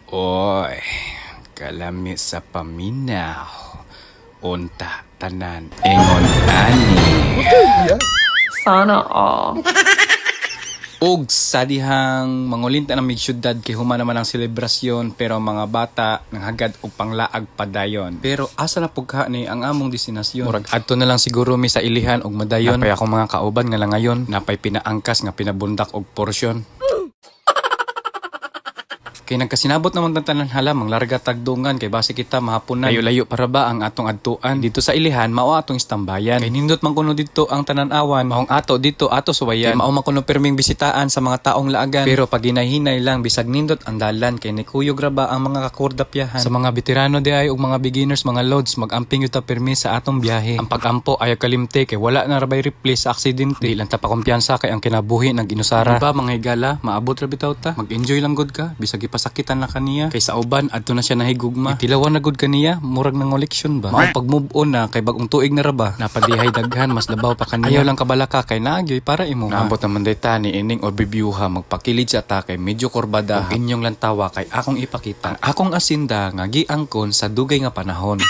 Oy, kalami sa paminaw. Unta tanan ingon ani. Sana all. Og sa dihang mangulinta ng syudad kay human naman ang selebrasyon pero ang mga bata nanghagad og panglaag padayon. Pero asa na pugka ni ang among destinasyon? Murag adto na lang siguro mi sa ilihan og madayon. Napay akong mga kauban nga lang ngayon, napay pinaangkas nga pinabundak og porsyon. Kay nagkasinabot naman tanan halamang larga tagdungan kay base kita mahapunan. Layo-layo para ba ang atong adtuan dito sa ilihan mao atong istambayan. Kay nindot man kuno dito ang tanan-awan, mahong ato dito ato suwayan. Kay mao man kuno perming bisitaan sa mga taong laagan. Pero pag hinahinay lang bisag nindot ang dalan kay nikuyog ra ba ang mga kakurdapyahan. Sa mga veterano di ay og mga beginners, mga loads, magamping yuta permi sa atong biyahe. Ang pagampo ayaw kalimte kay wala na rabay replace sa aksidente. Di lang ta pa kumpiyansa kay ang kinabuhi nag inusara. Diba mga higala, maabot ra bitaw ta. Mag-enjoy lang gud ka bisag sakitan na kaniya kay sa uban adto na siya nahigugma. Tilawan na gud kaniya murag nang eleksyon ba. Mao pag move on na kay bagong tuig na ra ba. Napadihay daghan mas labaw pa kaniya. Ayaw lang kabalaka kay naagyoy para imo. Naambot naman dayta ni ining overviewha magpakilid sa ta kay medyo kurbada. Inyong lantawa kay akong ipakita ang akong asinda nga giangkon sa dugay nga panahon.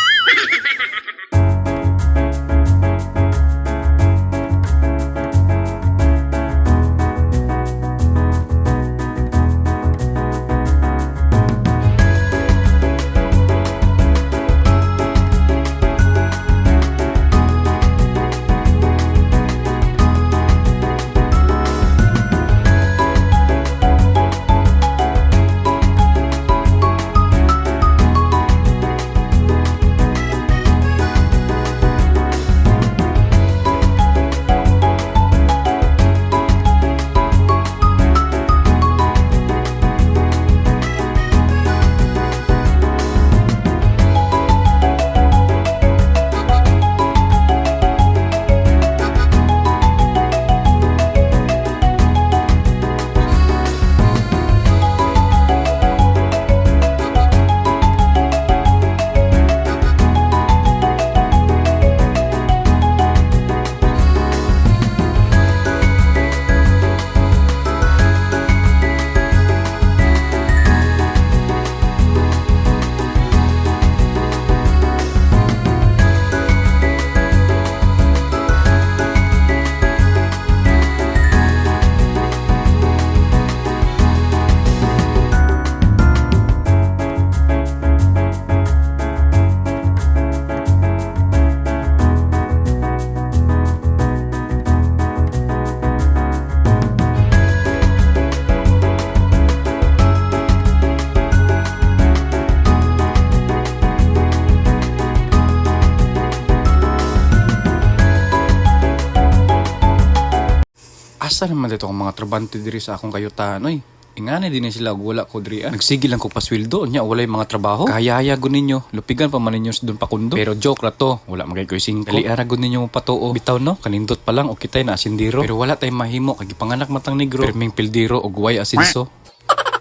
Asa naman dito ang mga trabante diri sa akong kayutan, oy. Ingani din sila wala ko diri. Nagsigil lang ko pasweldo nya walay mga trabaho. Kayaya gud ninyo, lupigan pa man ninyo sa dun pakundo. Pero joke ra to, wala magay ko singko. Dali ara gud ninyo mapatuo. Bitaw no, kanindot pa lang og kitay na asindiro. Pero wala tay mahimo kay gipanganak matang negro. Perming pildiro og way asinso.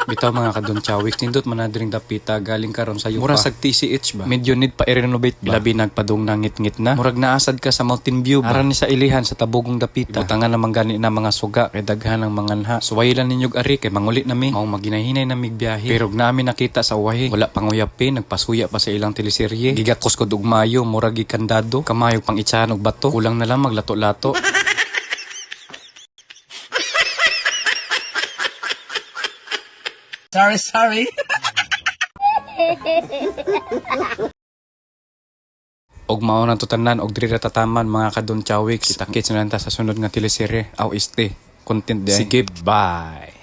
Bitaw mga kadon chawik nindot man na diring dapita galing karon sa yupa. Murag sag TCH ba? Medyo need pa i-renovate ba? Labi nagpadung nangit-ngit na. Murag naasad ka sa Mountain View ba? Aran ni sa ilihan sa tabugong dapita. Ibutangan naman gani na mga suga kay daghan ang manganha. Suwayilan ninyog ari kay mangulit nami. Mao maginahinay na migbiyahe. Pero namin nakita sa wahi. Wala pang uyapin, nagpasuya pa sa ilang teleserye. Gigakos ko og mayo, murag gikandado. Kamayog pang itsahan og bato. Kulang na lang maglato-lato. Sorry. Og mao nang tutanan og diri ra tataman mga kadon chawik. Kita-kits na lang ta sa sunod nga teleserye. Aw este. Content di. Sige, bye.